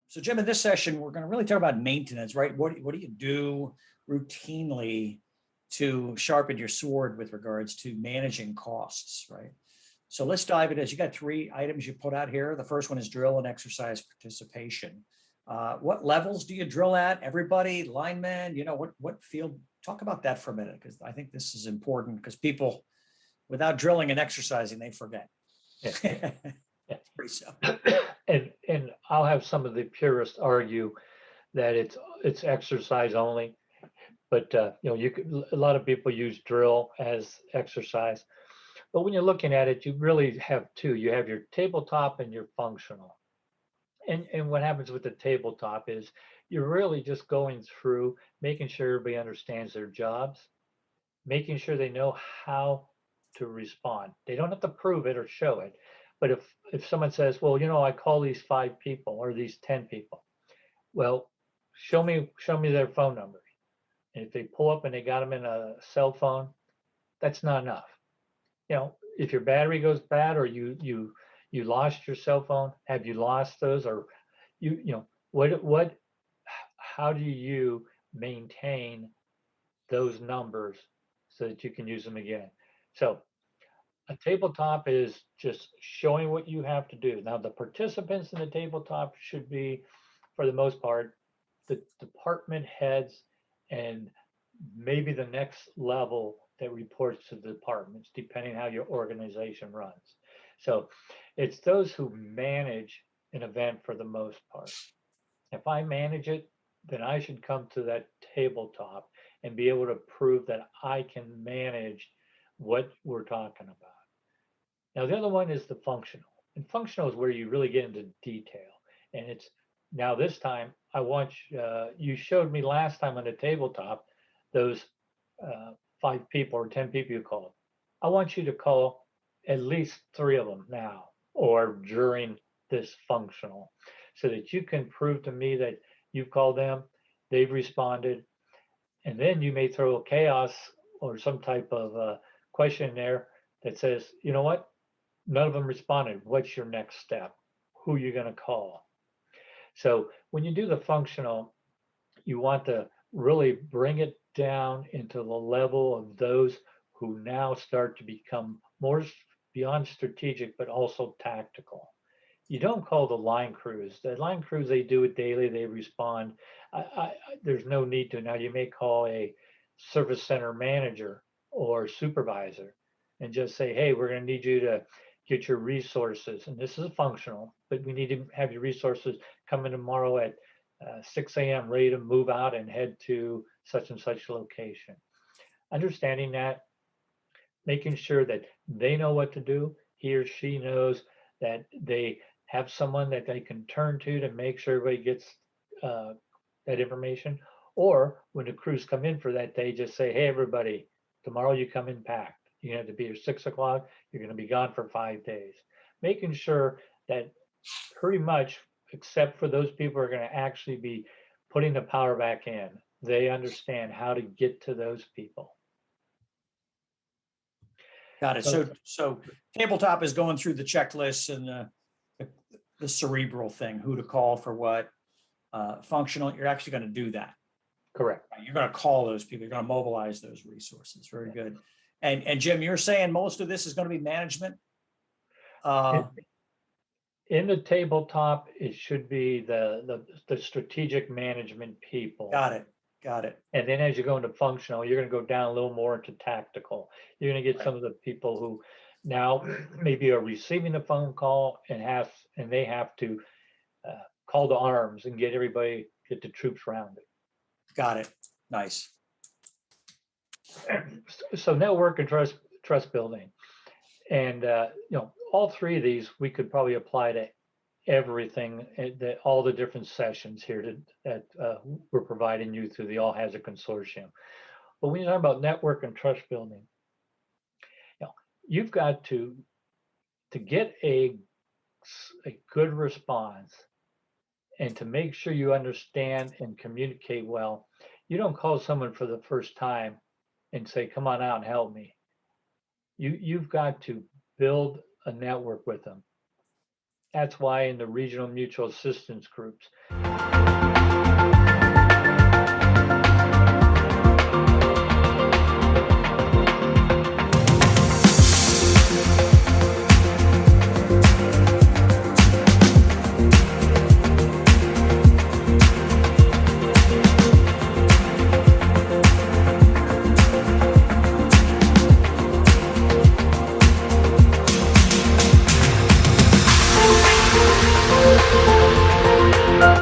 So Jim, in this session, we're going to really talk about maintenance, right? What do you do routinely to sharpen your sword with regards to managing costs, right? So let's dive into this. You got three items you put out here. The first one is drill and exercise participation. What levels do you drill at? Everybody, linemen, what field? Talk about that for a minute, because I think this is important, because people, without drilling and exercising, they forget. Yeah. It's pretty simple. And I'll have some of the purists argue that it's exercise only, but you could, a lot of people use drill as exercise. But when you're looking at it, you really have two. You have your tabletop and your functional. And what happens with the tabletop is you're really just going through making sure everybody understands their jobs, making sure they know how to respond. They don't have to prove it or show it. But if someone says, well, I call these 5 people or these 10 people, well, show me their phone numbers. And if they pull up and they got them in a cell phone, that's not enough. If your battery goes bad or you lost your cell phone, have you lost those, or what how do you maintain those numbers so that you can use them again? So a tabletop is just showing what you have to do. Now, the participants in the tabletop should be, for the most part, the department heads and maybe the next level that reports to the departments, depending how your organization runs. So it's those who manage an event for the most part. If I manage it, then I should come to that tabletop and be able to prove that I can manage what we're talking about. Now, the other one is the functional. And functional is where you really get into detail. And it's now this time, I want you showed me last time on the tabletop those 5 people or 10 people you called. I want you to call at least 3 of them now or during this functional so that you can prove to me that you've called them, they've responded, and then you may throw a chaos or some type of question there that says, you know what? None of them responded. What's your next step? Who are you going to call? So when you do the functional, you want to really bring it down into the level of those who now start to become more beyond strategic, but also tactical. You don't call the line crews. The line crews, they do it daily. They respond. There's no need to. Now you may call a service center manager or supervisor and just say, hey, we're going to need you to get your resources. And this is a functional, but we need to have your resources come in tomorrow at 6 a.m. ready to move out and head to such and such location. Understanding that, making sure that they know what to do, he or she knows that they have someone that they can turn to make sure everybody gets that information. Or when the crews come in for that day, just say, hey, everybody, tomorrow you come in packed. You have to be here 6 o'clock. You're going to be gone for 5 days. Making sure that pretty much, except for those people who are going to actually be putting the power back in, they understand how to get to those people. Got it. So tabletop is going through the checklists and the cerebral thing, who to call for what. Functional, you're actually going to do that. Correct. You're going to call those people. You're going to mobilize those resources. Very good. And Jim, you're saying most of this is going to be management? In the tabletop, it should be the strategic management people. Got it. And then as you go into functional, you're going to go down a little more into tactical. You're going to get some of the people who now maybe are receiving a phone call and they have to call to arms and get the troops around it. Got it. Nice. So network and trust building, and all 3 of these we could probably apply to everything, all the different sessions here that we're providing you through the All Hazard Consortium. But when you talk about network and trust building, you've got to get a good response and to make sure you understand and communicate well. You don't call someone for the first time and say, come on out and help me. You've got to build a network with them. That's why in the regional mutual assistance groups,